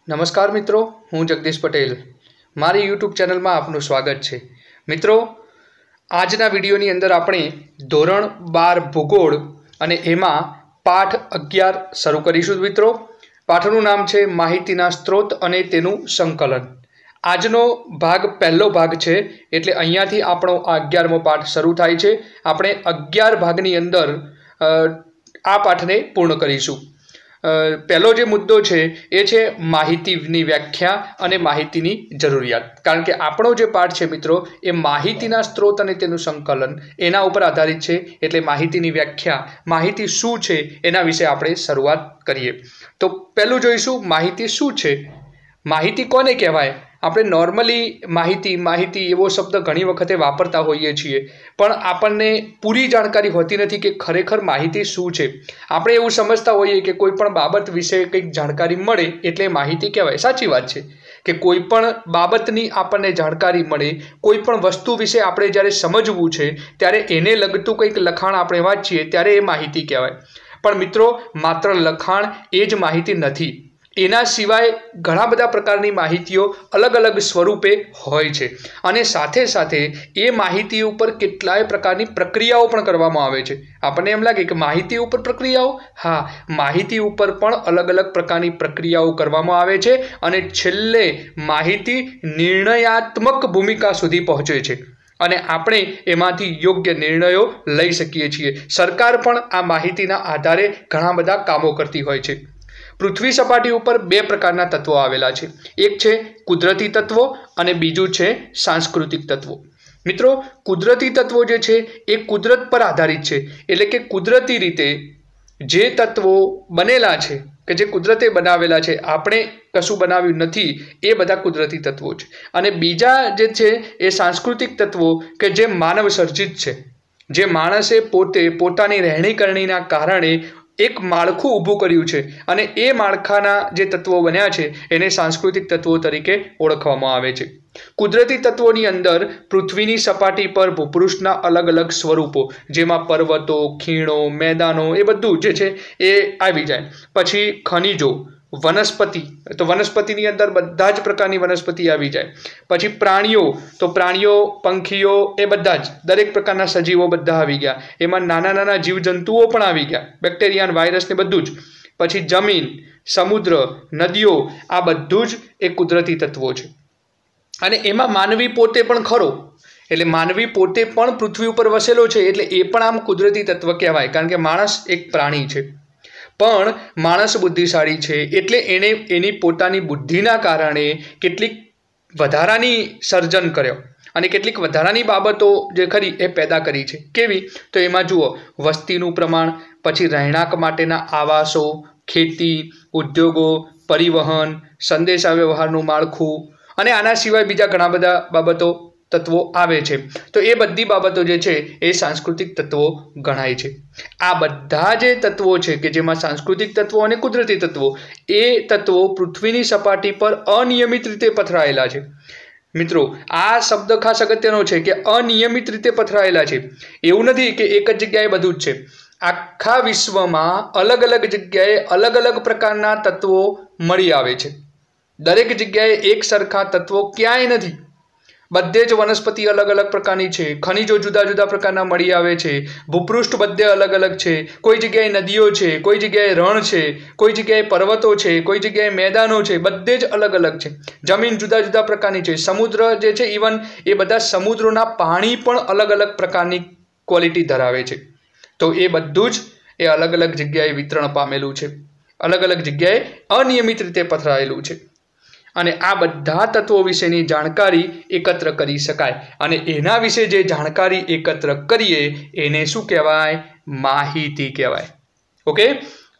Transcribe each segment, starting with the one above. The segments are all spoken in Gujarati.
नमस्कार मित्रों, हूँ जगदीश पटेल। मारी यूट्यूब चैनल में आपनु स्वागत है। मित्रों, आजना विडियोनी अंदर आपणे धोरण 12 भूगोळ अने एमां पाठ 11 शरू करीशुं। मित्रों, पाठनुं नाम छे माहितीना स्त्रोत अने तेनुं संकलन। आजनो भाग पहलो भाग छे एटले अहींयाथी आपणो आ 11मो पाठ शरू थाय छे। आपणे 11 भागनी अंदर आ पाठने पूर्ण करीशुं। पहलो जो मुद्दो है ए छे माहितीनी व्याख्या अने माहितीनी जरूरियात। कारण के आपणो जो पाठ है मित्रों ए माहितीना स्त्रोत अने तेनुं संकलन एना उपर आधारित है। एटले माहितीनी व्याख्या, माहिती शुं छे एना विषे आपणे शरूआत करीए। तो पहलुं जोईशुं माहिती शुं छे। माहिती कोने कहेवाय? આપણે નોર્મલી માહિતી એવો શબ્દ ઘણી વખતે વાપરતા હોઈએ છીએ, પણ આપણને પૂરી જાણકારી હોતી નથી કે ખરેખર માહિતી શું છે। આપણે એવું સમજતા હોઈએ કે કોઈ પણ બાબત વિશે કંઈક જાણકારી મળે એટલે માહિતી કહેવાય। સાચી વાત છે કે કોઈ પણ બાબતની આપણને જાણકારી મળે, કોઈ પણ વસ્તુ વિશે આપણે જ્યારે સમજવું છે ત્યારે એને લગતું કંઈક લખાણ આપણે વાંચીએ ત્યારે એ માહિતી કહેવાય। પણ મિત્રો, માત્ર લખાણ એ જ માહિતી નથી। एना सिवाय घणा बधा प्रकारनी माहितीओ अलग अलग स्वरूपे होय छे अने साथे साथे ए माहिती उपर केटलाय प्रकारनी प्रक्रियाओ पण करवामां आवे छे। आपणे एम लागे के माहिती उपर प्रक्रियाओ, हाँ, माहिती उपर पण अलग अलग प्रकारनी प्रक्रियाओ करवामां आवे छे अने छेल्ले माहिती निर्णयात्मक भूमिका सुधी पहोंचे छे अने आपणे एमांथी योग्य निर्णयो लई शकीए छीए। सरकार पण आ माहितीना आधारे घणा बधा कामो करती होय छे। पृथ्वी सपाटी पर बे प्रकारना तत्वों आवेला छे। एक छे कुदरती तत्वों अने बीजू छे सांस्कृतिक तत्वों। मित्रों, कुदरती तत्वों जे छे ए कुदरत पर आधारित छे, एटले के कुदरती रीते जे तत्वों बनेला छे के जे कुदरते बनावेला छे, आपणे कशुं बनाव्युं नथी, ए बधा कुदरती तत्वों छे। अने बीजा जे छे ए सांस्कृतिक तत्वों के जे मानव सर्जित छे, जे माणसे पोते पोतानी રહેણી કરણીના कारणे एक माळखुं ऊभुं कर्युं छे अने ए माळखाना जे तत्वों बन्या छे एने सांस्कृतिक तत्वों तरीके ओळखवामां आवे छे। कुदरती तत्वोनी अंदर पृथ्वीनी सपाटी पर भूपृष्ठना अलग अलग स्वरूपो, जेमां पर्वतो, खीणो, मैदानो ए बधुं जे छे ए आवी जाय। पछी खनिजो, वनस्पति, तो वनस्पतिनी अंदर बधा ज प्रकारनी वनस्पति आवी जाए। पछी प्राणीओ, तो प्राणीओ, पंखीओ ए बधा ज दरेक प्रकारना सजीवो बधा आवी गया। एमां नाना नाना जीवजंतुओ पण आवी गया, बेक्टेरिया ने वायरस ने बधुं ज। पछी जमीन, समुद्र, नदीओ आ बधुं ज एक कुदरती तत्वो छे। अने एमां मानवी पोते पण खरो, एटले मानवी पोते पण पृथ्वी उपर वसेलो छे, एटले ए पण आम कुदरती तत्व कहेवाय। कारण के माणस एक प्राणी छे, पण माणस बुद्धिशाળી છે એટલે એને એની પોતાની બુદ્ધિના કારણે કેટલીક વધારાની સર્જન કર્યો અને કેટલીક વધારાની બાબતો જે ખરી એ પેદા કરી છે। કેવી? તો એમાં જુઓ, વસ્તીનું પ્રમાણ, પછી રહેણાંક માટેના આવાસો, ખેતી, ઉદ્યોગો, પરિવહન, સંદેશા વ્યવહારનું માળખું અને આના સિવાય બીજા ઘણા બધા બાબતો तत्वों आवे छे। तो ए बधी बाबतों जे छे ए सांस्कृतिक तत्वों गणाय छे। आ बधा जे तत्वों छे के जेमां सांस्कृतिक तत्वों अने कुदरती तत्वों, ए तत्वों पृथ्वीनी सपाटी पर अनियमित रीते पथरायेला छे। मित्रों, आ शब्द खास अगत्यनो छे के अनियमित रीते पथरायेला छे। एवुं नथी के एक ज जग्याए बधुं ज छे। आखा विश्वमां अलग अलग जग्याए अलग अलग प्रकारना तत्वों मळी आवे छे। दरेक जग्याए एक सरखा तत्वों क्यांय नथी। बधे ज वनस्पति अलग अलग प्रकारनी छे, खनिजो जुदा जुदा प्रकारना मळी आवे छे, भूपृष्ठ बधे अलग अलग छे। कोई जग्याए नदीओ छे, कोई जग्याए रण छे, कोई जग्याए पर्वतो छे, कोई जग्याए मैदानो छे, बधे ज अलग अलग छे। जमीन जुदा जुदा प्रकारनी छे। समुद्र जे छे, इवन ए बधा समुद्रोना पाणी पण अलग अलग प्रकारनी क्वॉलिटी धरावे छे। तो ए बधुं ज ए अलग अलग जग्याए वितरण पामेलुं छे, अलग अलग जग्याए अनियमित रीते पथरायेलुं छे। अने आ बधा तत्वों विशेनी जाणकारी एकत्र करी शकाय अने एना विशे जे जाणकारी एकत्र करीए एने शुं कहेवाय? माहिती कहेवाय। ओके,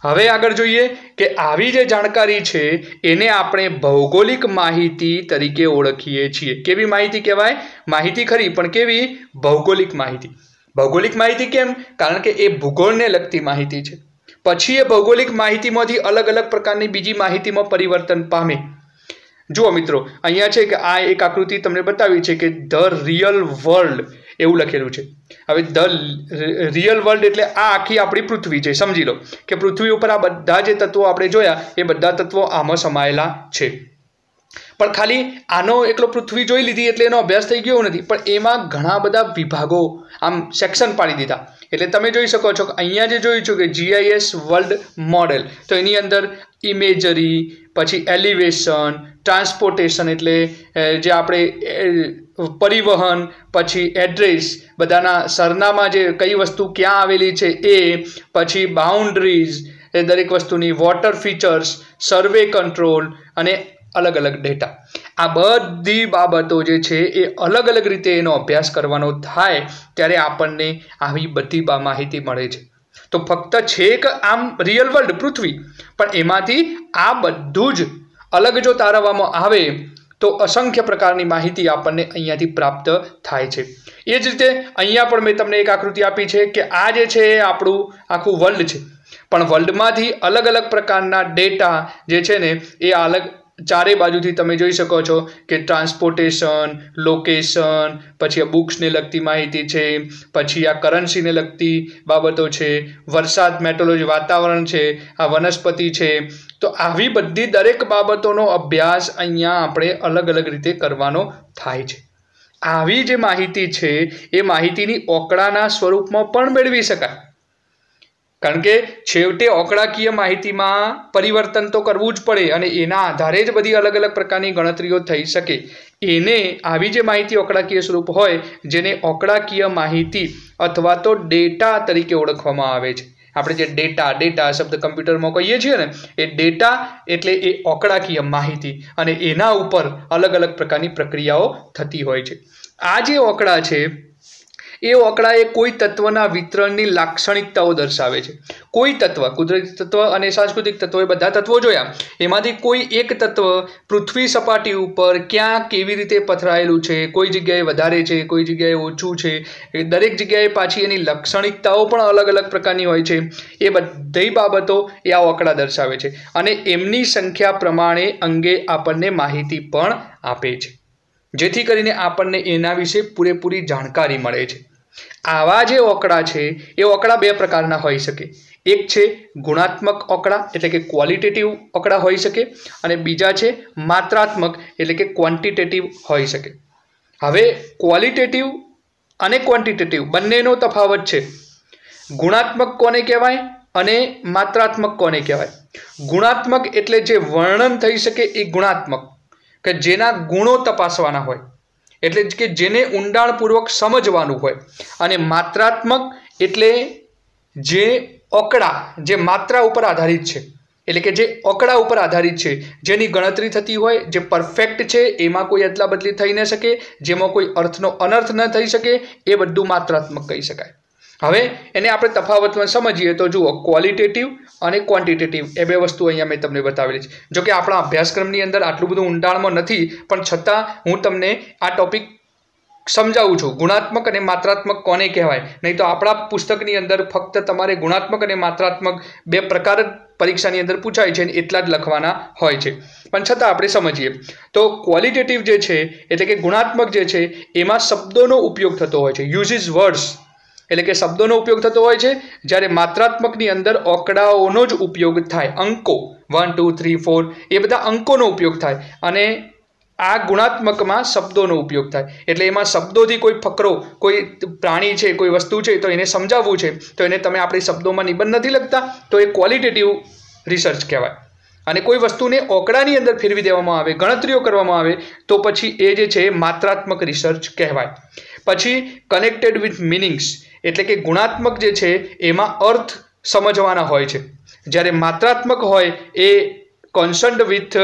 हवे आगळ जोईए के आवी जे जाणकारी छे एने आपणे भौगोलिक माहिती तरीके ओळखीए छीए। केवी माहिती कहेवाय? माहिती खरी, पण केवी? भौगोलिक माहिती। भौगोलिक माहिती केम? कारण के ए भूगोळने लगती माहिती छे। पछी ए भौगोलिक माहितीमांथी अलग अलग प्रकारनी बीजी माहितीमां परिवर्तन पामे। जुओ मित्रों, अहींया छे के आ एक आकृति तमने बतावी छे के ध रियल वर्ल्ड એવું લખેલું છે। હવે ધ રિયલ વર્લ્ડ એટલે આ આખી આપણી પૃથ્વી છે। સમજી લો કે પૃથ્વી ઉપર આ બધા જે તત્વો આપણે જોયા એ બધા તત્વો આમાં સમાયેલા છે। પણ ખાલી આનો એકલો પૃથ્વી જોઈ લીધી એટલે એનો અભ્યાસ થઈ ગયો નથી, પણ એમાં ઘણા બધા વિભાગો આમ સેક્શન પાડી દીધા। એટલે તમે જોઈ શકો છો કે અહીંયા જે જોયું છું કે GIS વર્લ્ડ મોડેલ, તો એની અંદર ઇમેજરી, પછી એલિવેશન, ટ્રાન્સપોર્ટેશન એટલે જે આપણે પરિવહન, પછી એડ્રેસ, બધાના સરનામા, જે કઈ વસ્તુ ક્યાં આવેલી છે એ, પછી બાઉન્ડ્રીઝ એ દરેક વસ્તુની, વોટર ફીચર્સ, સર્વે કંટ્રોલ અને અલગ અલગ ડેટા। આ બધી બાબતો જે છે એ અલગ અલગ રીતે એનો અભ્યાસ કરવાનો થાય ત્યારે આપણને આવી બધી માહિતી મળે છે। તો ફક્ત છે કે આમ રિયલ વર્લ્ડ પૃથ્વી, પણ એમાંથી આ બધું જ અલગ જો તારવવામાં આવે તો અસંખ્ય પ્રકારની માહિતી આપણને અહીંયાથી પ્રાપ્ત થાય છે। એ જ રીતે અહીંયા પણ મેં તમને એક આકૃતિ આપી છે કે આ જે છે એ આપણું આખું વર્લ્ડ છે, પણ વર્લ્ડમાંથી અલગ અલગ પ્રકારના ડેટા જે છે ને એ અલગ ચારે બાજુથી તમે જોઈ શકો છો કે ટ્રાન્સપોર્ટેશન, લોકેશન, પછી આ બુક્સને લગતી માહિતી છે, પછી આ કરન્સીને લગતી બાબતો છે, વરસાદ, મેટ્રોલોજી, વાતાવરણ છે, આ વનસ્પતિ છે। તો આવી બધી દરેક બાબતોનો અભ્યાસ અહીંયા આપણે અલગ અલગ રીતે કરવાનો થાય છે। આવી જે માહિતી છે એ માહિતીની ઓકળાના સ્વરૂપમાં પણ મેળવી શકાય, કારણ કે છેવટે ઓકળાકીય માહિતીમાં પરિવર્તન તો કરવું જ પડે અને એના આધારે જ બધી અલગ અલગ પ્રકારની ગણતરીઓ થઈ શકે। એને આવી જે માહિતી ઓકળાકીય સ્વરૂપ હોય જેને ઓકળાકીય માહિતી અથવા તો ડેટા તરીકે ઓળખવામાં આવે છે। આપણે જે ડેટા શબ્દ કમ્પ્યુટરમાં કહીએ છીએ ને એ ડેટા એટલે એ ઓકળાકીય માહિતી, અને એના ઉપર અલગ અલગ પ્રકારની પ્રક્રિયાઓ થતી હોય છે। આ જે ઓકળા છે એ ઓકળા એ કોઈ તત્વના વિતરણની લાક્ષણિકતાઓ દર્શાવે છે। કોઈ તત્વ, કુદરતી તત્વ અને સાંસ્કૃતિક તત્વ, એ બધા તત્વો જોયા, એમાંથી કોઈ એક તત્વ પૃથ્વી સપાટી ઉપર ક્યાં કેવી રીતે પથરાયેલું છે, કોઈ જગ્યાએ વધારે છે, કોઈ જગ્યાએ ઓછું છે, દરેક જગ્યાએ પાછી એની લાક્ષણિકતાઓ પણ અલગ અલગ પ્રકારની હોય છે। એ બધી બાબતો એ આ ઓકળા દર્શાવે છે અને એમની સંખ્યા પ્રમાણે અંગે આપણને માહિતી પણ આપે છે, જેથી કરીને આપણને એના વિશે પૂરેપૂરી જાણકારી મળે છે। આવા જે ઓકળા છે એ ઓકળા બે પ્રકારના હોઈ શકે। એક છે ગુણાત્મક ઓકળા એટલે કે ક્વોલિટેટિવ ઓકળા હોઈ શકે, અને બીજા છે માત્રાત્મક એટલે કે ક્વોન્ટિટેટિવ હોઈ શકે। હવે ક્વોલિટેટિવ અને ક્વોન્ટિટેટિવ બંનેનો તફાવત છે। ગુણાત્મક કોને કહેવાય અને માત્રાત્મક કોને કહેવાય? ગુણાત્મક એટલે જે વર્ણન થઈ શકે એ ગુણાત્મક, કે જેના ગુણો તપાસવાના હોય, એટલે કે જેને ઊંડાણપૂર્વક સમજવાનું હોય। અને માત્રાત્મક એટલે જે ઓકળા, જે માત્રા ઉપર આધારિત છે, એટલે કે જે ઓકળા ઉપર આધારિત છે, જેની ગણતરી થતી હોય, જે પરફેક્ટ છે, એમાં કોઈ અદલા બદલી થઈ ન શકે, જેમાં કોઈ અર્થનો અનર્થ ન થઈ શકે, એ બધું માત્રાત્મક કહી શકાય। હવે એને આપણે તફાવતમાં સમજીએ તો જુઓ, ક્વોલિટેટિવ અને ક્વોન્ટિટેટિવ એ બે વસ્તુ અહીંયા મેં તમને બતાવેલી છે। જો કે આપણા અભ્યાસક્રમની અંદર આટલું બધું ઊંડાણમાં નથી, પણ છતાં હું તમને આ ટોપિક સમજાવું છું, ગુણાત્મક અને માત્રાત્મક કોને કહેવાય। નહીં તો આપણા પુસ્તકની અંદર ફક્ત તમારે ગુણાત્મક અને માત્રાત્મક બે પ્રકાર જ પરીક્ષાની અંદર પૂછાય છે અને એટલા જ લખવાના હોય છે, પણ છતાં આપણે સમજીએ તો ક્વોલિટેટિવ જે છે એટલે કે ગુણાત્મક જે છે એમાં શબ્દોનો ઉપયોગ થતો હોય છે, યુઝિસ વર્ડ્સ, એટલે કે શબ્દોનો ઉપયોગ થતો હોય છે, જ્યારે માત્રાત્મકની અંદર ઓકળાઓનો જ ઉપયોગ થાય। અંકો 1 2 3 4 એ બધા અંકોનો ઉપયોગ થાય, અને આ ગુણાત્મકમાં શબ્દોનો ઉપયોગ થાય। એટલે એમાં શબ્દોથી કોઈ ફકરો, કોઈ પ્રાણી છે, કોઈ વસ્તુ છે, તો એને સમજાવવું છે, તો એને તમે આપણી શબ્દોમાં નિબંધ નથી લખતા, તો એ ક્વોલિટેટિવ રિસર્ચ કહેવાય। અને કોઈ વસ્તુને ઓકળાની અંદર ફેરવી દેવામાં આવે, ગણતરીઓ કરવામાં આવે, તો પછી એ જે છે માત્રાત્મક રિસર્ચ કહેવાય। પછી કનેક્ટેડ વિથ મિનિંગ્સ એટલે કે ગુણાત્મક જે છે એમાં અર્થ સમજવાના હોય છે, જ્યારે માત્રાત્મક હોય એ કન્સર્ન્ડ વિથ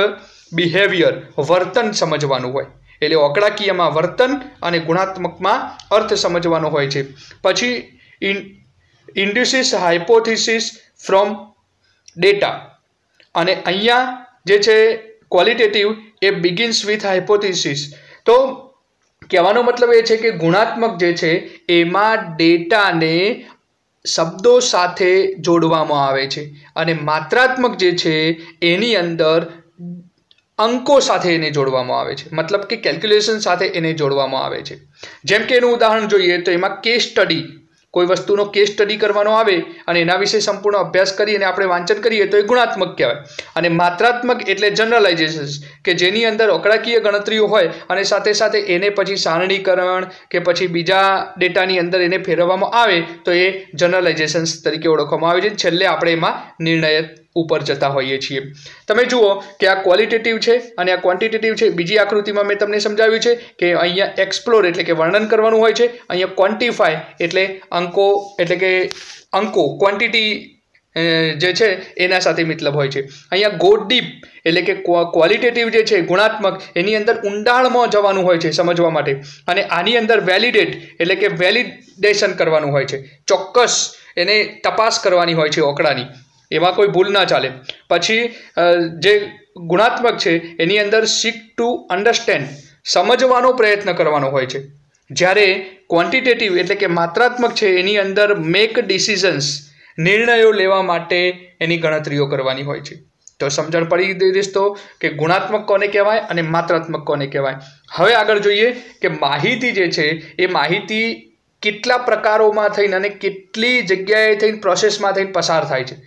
બિહેવિયર, વર્તન સમજવાનું હોય। એટલે ઓકળાકીયમાં વર્તન અને ગુણાત્મકમાં અર્થ સમજવાનો હોય છે। પછી ઇન્ડ્યુસિસ હાઇપોથિસિસ ફ્રોમ ડેટા, અને અહીંયા જે છે qualitative A begins with hypothesis. તો કહેવાનો મતલબ એ છે કે ગુણાત્મક જે છે એમાં ડેટાને શબ્દો સાથે જોડવામાં આવે છે, અને માત્રાત્મક જે છે એની અંદર અંકો સાથે એને જોડવામાં આવે છે, મતલબ કે કેલ્ક્યુલેશન સાથે એને જોડવામાં આવે છે. જેમ કે એનું ઉદાહરણ જોઈએ તો એમાં કેસ સ્ટડી, કોઈ વસ્તુનો કેસ સ્ટડી કરવાનો આવે અને એના વિશે સંપૂર્ણ અભ્યાસ કરી અને આપણે વાંચન કરીએ તો એ ગુણાત્મક કહેવાય. અને માત્રાત્મક એટલે જનરલાઇઝેશન, કે જેની અંદર આંકડાકીય ગણતરીઓ હોય અને સાથે સાથે એને પછી સારણીકરણ કે પછી બીજા ડેટાની અંદર એને ફેરવવામાં આવે તો એ જનરલાઇઝેશન તરીકે ઓળખવામાં આવે છે. છેલ્લે આપણે એમાં નિર્ણય ઉપર જતા હોઈએ છીએ. તમે જુઓ કે આ ક્વોલિટેટિવ છે અને આ ક્વોન્ટિટેટિવ છે. બીજી આકૃતિમાં મેં તમને સમજાવ્યું છે કે અહીંયા એક્સપ્લોર એટલે કે વર્ણન કરવાનું હોય છે, અહીંયા ક્વોન્ટિફાય એટલે અંકો ક્વોન્ટિટી જે છે એના સાથે મતલબ હોય છે. અહીંયા ગો ડીપ એટલે કે ક્વોલિટેટિવ જે છે ગુણાત્મક, એની અંદર ઊંડાણમાં જવાનું હોય છે સમજવા માટે. અને આની અંદર વેલિડેટ એટલે કે વેલિડેશન કરવાનું હોય છે, ચોક્કસ એને તપાસ કરવાની હોય છે આંકડાની, એમાં કોઈ ભૂલ ના ચાલે. પછી જે ગુણાત્મક છે એની અંદર સીક ટુ અન્ડરસ્ટેન્ડ, સમજવાનો પ્રયત્ન કરવાનો હોય છે. જ્યારે ક્વોન્ટિટેટિવ એટલે કે માત્રાત્મક છે એની અંદર મેક ડિસિઝન્સ, નિર્ણયો લેવા માટે એની ગણતરીઓ કરવાની હોય છે. તો સમજણ પડી ગઈ દોસ્તો કે ગુણાત્મક કોને કહેવાય અને માત્રાત્મક કોને કહેવાય. હવે આગળ જોઈએ કે માહિતી જે છે એ માહિતી કેટલા પ્રકારોમાં થઈને અને કેટલી જગ્યાએ થઈને પ્રોસેસમાં થઈને પસાર થાય છે.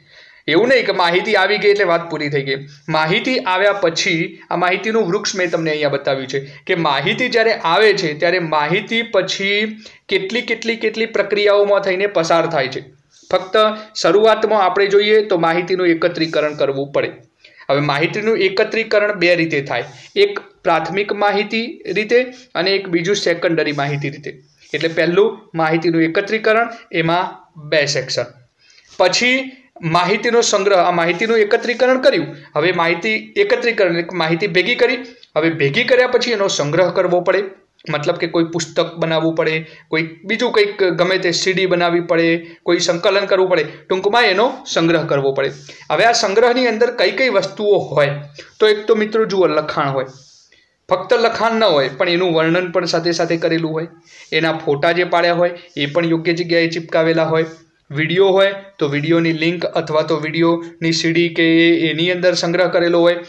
એવું નહીં કે માહિતી આવી ગઈ એટલે વાત પૂરી થઈ ગઈ. માહિતી આવ્યા પછી આ માહિતીનું વૃક્ષ મેં તમને અહીંયા બતાવ્યું છે કે માહિતી જ્યારે આવે છે ત્યારે માહિતી પછી કેટલી પ્રક્રિયાઓમાં થઈને પસાર થાય છે. ફક્ત શરૂઆતમાં આપણે જોઈએ તો માહિતીનું એકત્રીકરણ કરવું પડે. હવે માહિતીનું એકત્રીકરણ બે રીતે થાય, એક પ્રાથમિક માહિતી રીતે અને એક બીજું સેકન્ડરી માહિતી રીતે. એટલે પહેલું માહિતીનું એકત્રીકરણ, એમાં બે સેક્શન. પછી માહિતીનો સંગ્રહ, આ માહિતીનું એકત્રીકરણ કર્યું. હવે માહિતી એકત્રીકરણ માહિતી ભેગી કરી, હવે ભેગી કર્યા પછી એનો સંગ્રહ કરવો પડે, મતલબ કે કોઈ પુસ્તક બનાવવું પડે, કોઈ બીજું કંઈક ગમે તે સીડી બનાવવી પડે, કોઈ સંકલન કરવું પડે, ટૂંકમાં એનો સંગ્રહ કરવો પડે. હવે આ સંગ્રહની અંદર કઈ વસ્તુઓ હોય તો એક તો મિત્રો જુઓ લખાણ હોય, ફક્ત લખાણ ન હોય પણ એનું વર્ણન પણ સાથે સાથે કરેલું હોય, એના ફોટા જે પાડ્યા હોય એ પણ યોગ્ય જગ્યાએ ચિપકાવેલા હોય, વિડીયો હોય તો વિડીયોની લિંક અથવા તો વિડીયોની સીડી કે એની અંદર સંગ્રહ કરેલો હોય,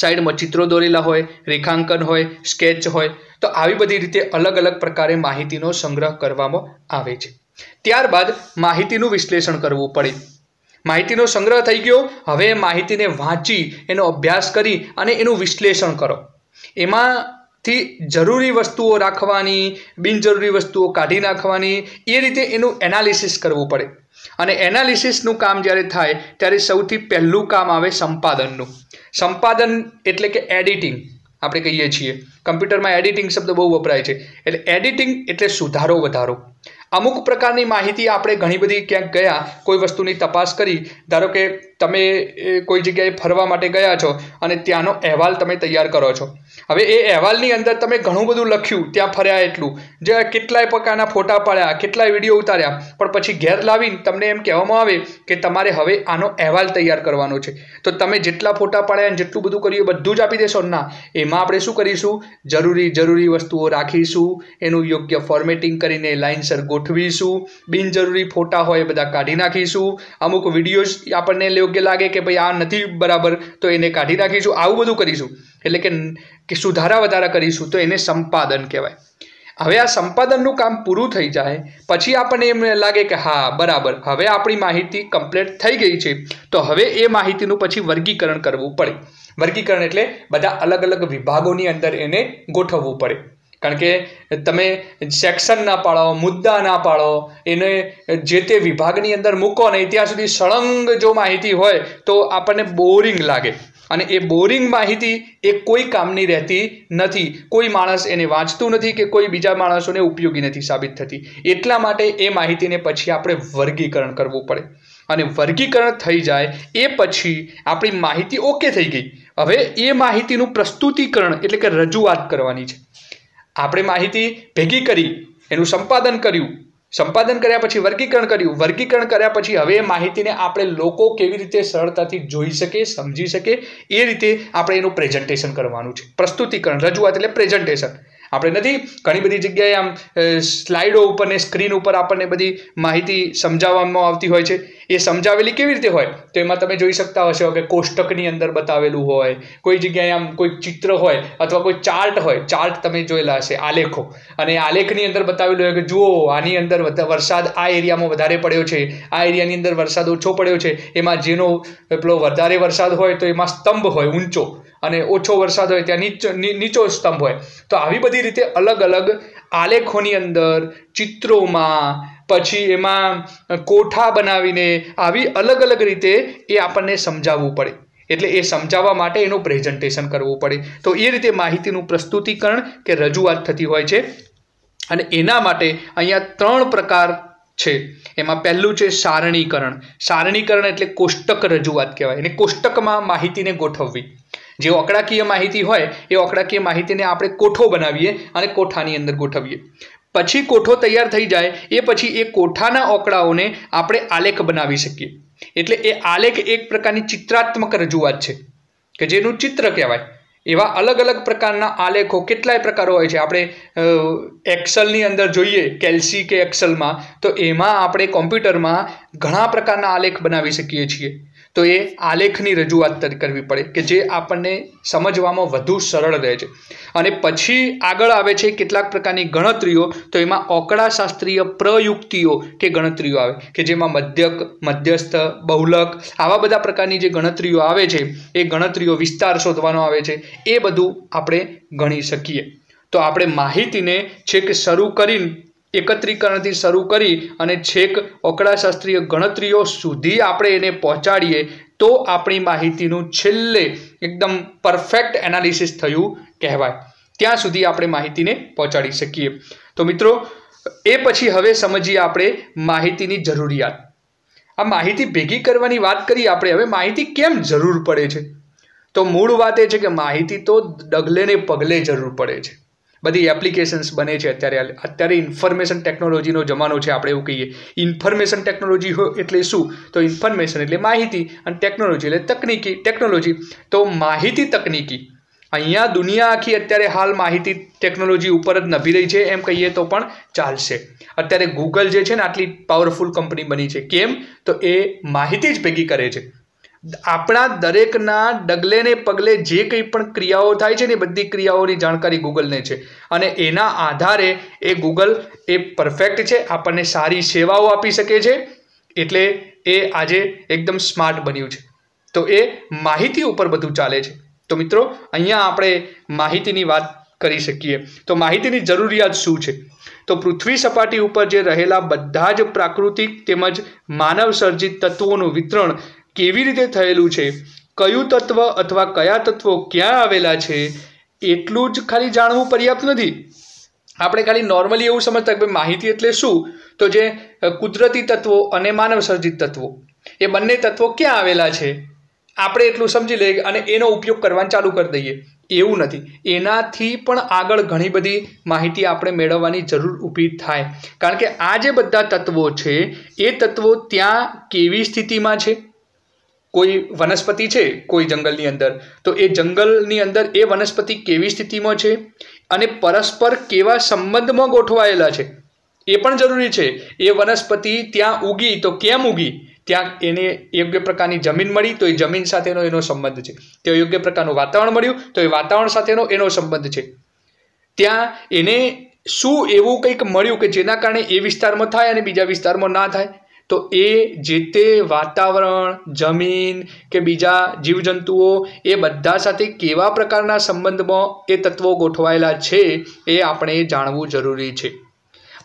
સાઈડમાં ચિત્રો દોરેલા હોય, રેખાંકન હોય, સ્કેચ હોય. તો આવી બધી રીતે અલગ અલગ પ્રકારે માહિતીનો સંગ્રહ કરવામાં આવે છે. ત્યારબાદ માહિતીનું વિશ્લેષણ કરવું પડે. માહિતીનો સંગ્રહ થઈ ગયો, હવે માહિતીને વાંચી એનો અભ્યાસ કરી અને એનું વિશ્લેષણ કરો. એમાંથી જરૂરી વસ્તુઓ રાખવાની, બિનજરૂરી વસ્તુઓ કાઢી નાખવાની, એ રીતે એનું એનાલિસિસ કરવું પડે. અને એનાલિસિસનું કામ જ્યારે થાય ત્યારે સૌથી પહેલું કામ આવે સંપાદનનું. સંપાદન એટલે કે એડિટિંગ આપણે કહીએ છીએ. કમ્પ્યુટરમાં એડિટિંગ શબ્દ બહુ વપરાય છે. એટલે એડિટિંગ એટલે સુધારો વધારો. અમુક પ્રકારની માહિતી આપણે ઘણી બધી ક્યાંક ગયા, કોઈ વસ્તુની તપાસ કરી, ધારો કે તમે કોઈ જગ્યાએ ફરવા માટે ગયા છો અને ત્યાંનો અહેવાલ તમે તૈયાર કરો છો. હવે એ અહેવાલની અંદર તમે ઘણું બધું લખ્યું, ત્યાં ફર્યા એટલું, જે કેટલાય પ્રકારના ફોટા પાડ્યા, કેટલાય વિડીયો ઉતાર્યા, પણ પછી ઘેર લાવીને તમને એમ કહેવામાં આવે કે તમારે હવે આનો અહેવાલ તૈયાર કરવાનો છે. તો તમે જેટલા ફોટા પાડ્યા અને જેટલું બધું કર્યું બધું જ આપી દેશો? ના, એમાં આપણે શું કરીશું? જરૂરી વસ્તુઓ રાખીશું, એનું યોગ્ય ફોર્મેટિંગ કરીને લાઇનસર ગોઠવીશું, બિનજરૂરી ફોટા હોય એ બધા કાઢી નાખીશું, અમુક વિડીયોઝ આપણને યોગ્ય લાગે કે ભાઈ આ નથી બરાબર તો એને કાઢી નાખીશું. આવું બધું કરીશું, એટલે કે સુધારા વધારા કરીશું, તો એને સંપાદન કહેવાય. હવે આ સંપાદનનું કામ પૂરું થઈ જાય પછી આપણને એમ લાગે કે હા બરાબર, હવે આપણી માહિતી કમ્પ્લીટ થઈ ગઈ છે, તો હવે એ માહિતીનું પછી વર્ગીકરણ કરવું પડે. વર્ગીકરણ એટલે બધા અલગ અલગ વિભાગોની અંદર એને ગોઠવવું પડે. કારણ કે તમે સેક્શન ના પાડો, મુદ્દા ના પાડો, એને જે તે વિભાગની અંદર મૂકો નહીં ત્યાં સુધી સળંગ જો માહિતી હોય તો આપણને બોરિંગ લાગે. અને એ બોરિંગ માહિતી એ કોઈ કામની રહેતી નથી. કોઈ માણસ એને વાંચતું નથી કે કોઈ બીજા માણસોને ઉપયોગી નથી સાબિત થતી. એટલા માટે એ માહિતીને પછી આપણે વર્ગીકરણ કરવું પડે. અને વર્ગીકરણ થઈ જાય એ પછી આપણી માહિતી ઓકે થઈ ગઈ. હવે એ માહિતીનું પ્રસ્તુતિકરણ એટલે કે રજૂઆત કરવાની છે. આપણે માહિતી ભેગી કરી, એનું સંપાદન કર્યું, સંપાદન કર્યા પછી વર્ગીકરણ કર્યું, વર્ગીકરણ કર્યા પછી હવે એ માહિતીને આપણે લોકો કેવી રીતે સરળતાથી જોઈ શકે, સમજી શકે, એ રીતે આપણે એનું પ્રેઝન્ટેશન કરવાનું છે. પ્રસ્તુતિકરણ, રજૂઆત એટલે પ્રેઝન્ટેશન. આપણે નથી ઘણી બધી જગ્યાએ આમ સ્લાઇડો ઉપર ને સ્ક્રીન ઉપર આપણને બધી માહિતી સમજાવવામાં આવતી હોય છે. એ સમજાવેલી કેવી રીતે હોય તો એમાં તમે જોઈ શકતા હશો કે કોષ્ટકની અંદર બતાવેલું હોય, કોઈ જગ્યાએ આમ કોઈ ચિત્ર હોય અથવા કોઈ ચાર્ટ હોય. ચાર્ટ તમે જોયેલા હશે, આલેખો, અને આલેખની અંદર બતાવેલું હોય કે જુઓ આની અંદર વરસાદ આ એરિયામાં વધારે પડ્યો છે, આ એરિયાની અંદર વરસાદ ઓછો પડ્યો છે. એમાં જેનો પેલો વધારે વરસાદ હોય તો એમાં સ્તંભ હોય ઊંચો, અને ઓછો વરસાદ હોય ત્યાં નીચો સ્તંભ હોય. તો આવી બધી રીતે અલગ અલગ આલેખોની અંદર, ચિત્રોમાં, પછી એમાં કોઠા બનાવીને આવી અલગ અલગ રીતે એ આપણને સમજાવવું પડે. એટલે એ સમજાવવા માટે એનું પ્રેઝન્ટેશન કરવું પડે. તો એ રીતે માહિતીનું પ્રસ્તુતિકરણ કે રજૂઆત થતી હોય છે. અને એના માટે અહીંયા 3 પ્રકાર છે. એમાં પહેલું છે સારણીકરણ. સારણીકરણ એટલે કોષ્ટક રજૂઆત કહેવાય. અને કોષ્ટકમાં માહિતીને ગોઠવવી. જે આંકડાકીય માહિતી હોય એ આંકડાકીય માહિતીને આપણે કોઠો બનાવીએ અને કોઠાની અંદર ગોઠવીએ. પછી કોઠો તૈયાર થઈ જાય એ પછી એ કોઠાના આંકડાઓને આપણે આલેખ બનાવી શકીએ. એટલે એ આલેખ એક પ્રકારની ચિત્રાત્મક રજૂઆત છે કે જેનું ચિત્ર કહેવાય. એવા અલગ અલગ પ્રકારના આલેખો કેટલાય પ્રકારો હોય છે. આપણે એક્સેલની અંદર જોઈએ, કેલ્સી કે એક્સેલમાં, તો એમાં આપણે કોમ્પ્યુટરમાં ઘણા પ્રકારના આલેખ બનાવી શકીએ છીએ. તો એ આલેખની રજૂઆત કરવી પડે કે જે આપણને સમજવામાં વધુ સરળ રહે છે. અને પછી આગળ આવે છે કેટલાક પ્રકારની ગણતરીઓ. તો એમાં આંકડાશાસ્ત્રીય પ્રયુક્તિઓ કે ગણતરીઓ આવે કે જેમાં મધ્યક, મધ્યસ્થ, બહુલક આવા બધા પ્રકારની જે ગણતરીઓ આવે છે એ ગણતરીઓ, વિસ્તાર શોધવાનો આવે છે, એ બધું આપણે ગણી શકીએ. તો આપણે માહિતીને છેક શરૂ કરીને એકત્રીકરણથી શરૂ કરી અને છેક આંકડાશાસ્ત્રીય ગણતરીઓ સુધી આપણે એને પહોંચાડીએ તો આપણી માહિતીનું છેલ્લે એકદમ પરફેક્ટ એનાલિસિસ થયું કહેવાય. ત્યાં સુધી આપણે માહિતીને પહોંચાડી શકીએ. તો મિત્રો, એ પછી હવે સમજીએ આપણે માહિતીની જરૂરિયાત. આ માહિતી ભેગી કરવાની વાત કરીએ આપણે. હવે માહિતી કેમ જરૂર પડે છે? તો મૂળ વાત એ છે કે માહિતી તો ડગલે ને પગલે જરૂર પડે છે. બધી એપ્લિકેશન્સ બને છે અત્યારે ઇન્ફોર્મેશન ટેકનોલોજીનો જમાનો છે. આપણે એવું કહીએ ઇન્ફોર્મેશન ટેકનોલોજી હોય એટલે શું? તો ઇન્ફોર્મેશન એટલે માહિતી અને ટેકનોલોજી એટલે તકનીકી, ટેકનોલોજી. તો માહિતી તકનીકી, અહીંયા દુનિયા આખી અત્યારે હાલ માહિતી ટેકનોલોજી ઉપર જ નભી રહી છે એમ કહીએ તો પણ ચાલશે. અત્યારે ગૂગલ જે છે ને આટલી પાવરફુલ કંપની બની છે. કેમ? તો એ માહિતી જ ભેગી કરે છે. આપણા દરેકના ડગલે ને પગલે જે કંઈ પણ ક્રિયાઓ થાય છે ને બધી ક્રિયાઓની જાણકારી ગૂગલને છે. અને એના આધારે એ ગૂગલ એ પરફેક્ટ છે, આપણને સારી સેવાઓ આપી શકે છે. એટલે એ આજે એકદમ સ્માર્ટ બન્યું છે. તો એ માહિતી ઉપર બધું ચાલે છે. તો મિત્રો, અહીંયા આપણે માહિતીની વાત કરી શકીએ. તો માહિતીની જરૂરિયાત શું છે? તો પૃથ્વી સપાટી ઉપર જે રહેલા બધા જ પ્રાકૃતિક તેમજ માનવ સર્જિત તત્વોનું વિતરણ કેવી રીતે થયેલું છે, કયું તત્વ અથવા કયા તત્વો ક્યાં આવેલા છે, એટલું જ ખાલી જાણવું પર્યાપ્ત નથી. આપણે ખાલી નોર્મલી એવું સમજતા કે માહિતી એટલે શું? તો જે કુદરતી તત્વો અને માનવ સર્જિત તત્વો, એ બંને તત્વો ક્યાં આવેલા છે આપણે એટલું સમજી લઈએ અને એનો ઉપયોગ કરવાનું ચાલુ કરી દઈએ. એવું નથી. એનાથી પણ આગળ ઘણી બધી માહિતી આપણે મેળવવાની જરૂર ઊભી થાય. કારણ કે આ જે બધા તત્વો છે એ તત્વો ત્યાં કેવી સ્થિતિમાં છે? કોઈ વનસ્પતિ છે કોઈ જંગલની અંદર, તો એ જંગલની અંદર એ વનસ્પતિ કેવી સ્થિતિમાં છે અને પરસ્પર કેવા સંબંધમાં ગોઠવાયેલા છે એ પણ જરૂરી છે. એ વનસ્પતિ ત્યાં ઉગી તો કેમ ઉગી? ત્યાં એને યોગ્ય પ્રકારની જમીન મળી તો એ જમીન સાથેનો એનો સંબંધ છે. ત્યાં યોગ્ય પ્રકારનું વાતાવરણ મળ્યું તો એ વાતાવરણ સાથેનો એનો સંબંધ છે. ત્યાં એને શું એવું કંઈક મળ્યું કે જેના કારણે એ વિસ્તારમાં થાય અને બીજા વિસ્તારમાં ના થાય? તો એ જે તે વાતાવરણ, જમીન કે બીજા જીવજંતુઓ એ બધા સાથે કેવા પ્રકારના સંબંધમાં એ તત્વો ગોઠવાયેલા છે એ આપણે જાણવું જરૂરી છે.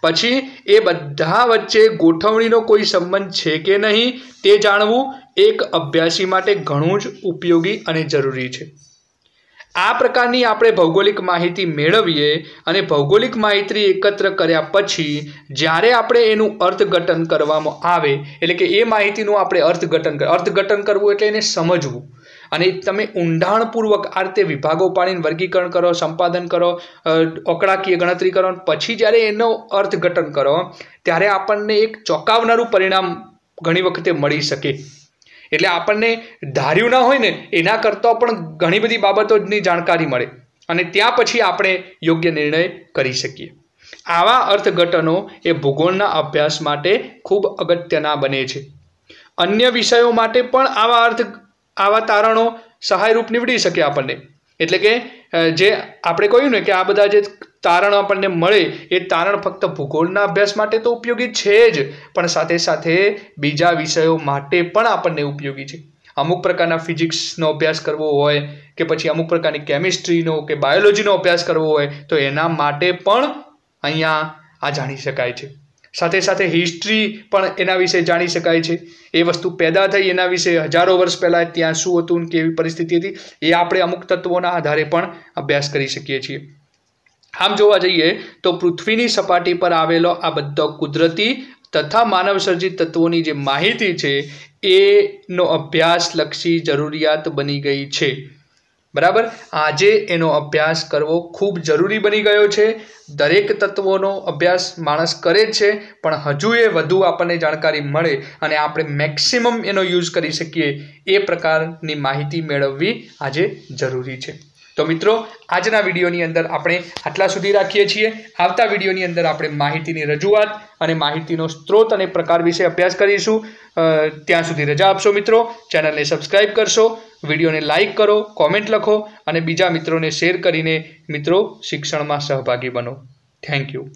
પછી એ બધા વચ્ચે ગોઠવણીનો કોઈ સંબંધ છે કે નહીં તે જાણવું એક અભ્યાસી માટે ઘણું જ ઉપયોગી અને જરૂરી છે. આ પ્રકારની આપણે ભૌગોલિક માહિતી મેળવીએ અને ભૌગોલિક માહિતી એકત્ર કર્યા પછી જ્યારે આપણે એનું અર્થઘટન કરવામાં આવે, એટલે કે એ માહિતીનું આપણે અર્થઘટન કરવું એટલે એને સમજવું. અને તમે ઊંડાણપૂર્વક આ રીતે વિભાગો પાડીને વર્ગીકરણ કરો, સંપાદન કરો, આંકડાકીય ગણતરી કરો, પછી જ્યારે એનો અર્થઘટન કરો ત્યારે આપણને એક ચોંકાવનારું પરિણામ ઘણી વખતે મળી શકે. એટલે આપણને ધાર્યું ના હોય ને એના કરતાં પણ ઘણી બધી બાબતોની જાણકારી મળે. અને ત્યાં પછી આપણે યોગ્ય નિર્ણય કરી શકીએ। આવા અર્થઘટનો એ ભૂગોળના અભ્યાસ માટે ખૂબ અગત્યના બને છે। અન્ય વિષયો માટે પણ આવા તારણો સહાયરૂપ નીવડી શકે આપણને। એટલે કે જે આપણે કહ્યું ને કે આ બધા જે તારણ આપણને મળે એ તારણ ફક્ત ભૂગોળના અભ્યાસ માટે તો ઉપયોગી છે જ, પણ સાથે સાથે બીજા વિષયો માટે પણ આપણને ઉપયોગી છે। અમુક પ્રકારના ફિઝિક્સનો અભ્યાસ કરવો હોય કે પછી અમુક પ્રકારની કેમિસ્ટ્રીનો કે બાયોલોજીનો અભ્યાસ કરવો હોય તો એના માટે પણ અહીંયા આ જાણી શકાય છે। સાથે સાથે હિસ્ટ્રી પણ એના વિશે જાણી શકાય છે। એ વસ્તુ પેદા થઈ એના વિશે હજારો વર્ષ પહેલાં ત્યાં શું હતું ને કેવી પરિસ્થિતિ હતી એ આપણે અમુક તત્વોના આધારે પણ અભ્યાસ કરી શકીએ છીએ। આમ જોવા જઈએ તો પૃથ્વીની સપાટી પર આવેલો આ બધો કુદરતી તથા માનવસર્જિત તત્વોની જે માહિતી છે એનો અભ્યાસલક્ષી જરૂરિયાત બની ગઈ છે। બરાબર, આજે એનો અભ્યાસ કરવો ખૂબ જરૂરી બની ગયો છે। દરેક તત્વોનો અભ્યાસ માણસ કરે જ છે, પણ હજુ એ વધુ આપણને જાણકારી મળે અને આપણે મેક્સિમમ એનો યુઝ કરી શકીએ એ પ્રકારની માહિતી મેળવવી આજે જરૂરી છે। તો મિત્રો, આજના વિડીયોની અંદર આપણે આટલા સુધી રાખીએ છીએ। આવતા વિડીયોની અંદર આપણે માહિતીની રજૂઆત અને માહિતીનો સ્ત્રોત અને પ્રકાર વિશે અભ્યાસ કરીશું। ત્યાં સુધી રજા આપશો મિત્રો। ચેનલને સબસ્ક્રાઈબ કરશો, વિડીયોને લાઇક કરો, કોમેન્ટ લખો અને બીજા મિત્રોને શેર કરીને મિત્રો શિક્ષણમાં સહભાગી બનો। Thank you.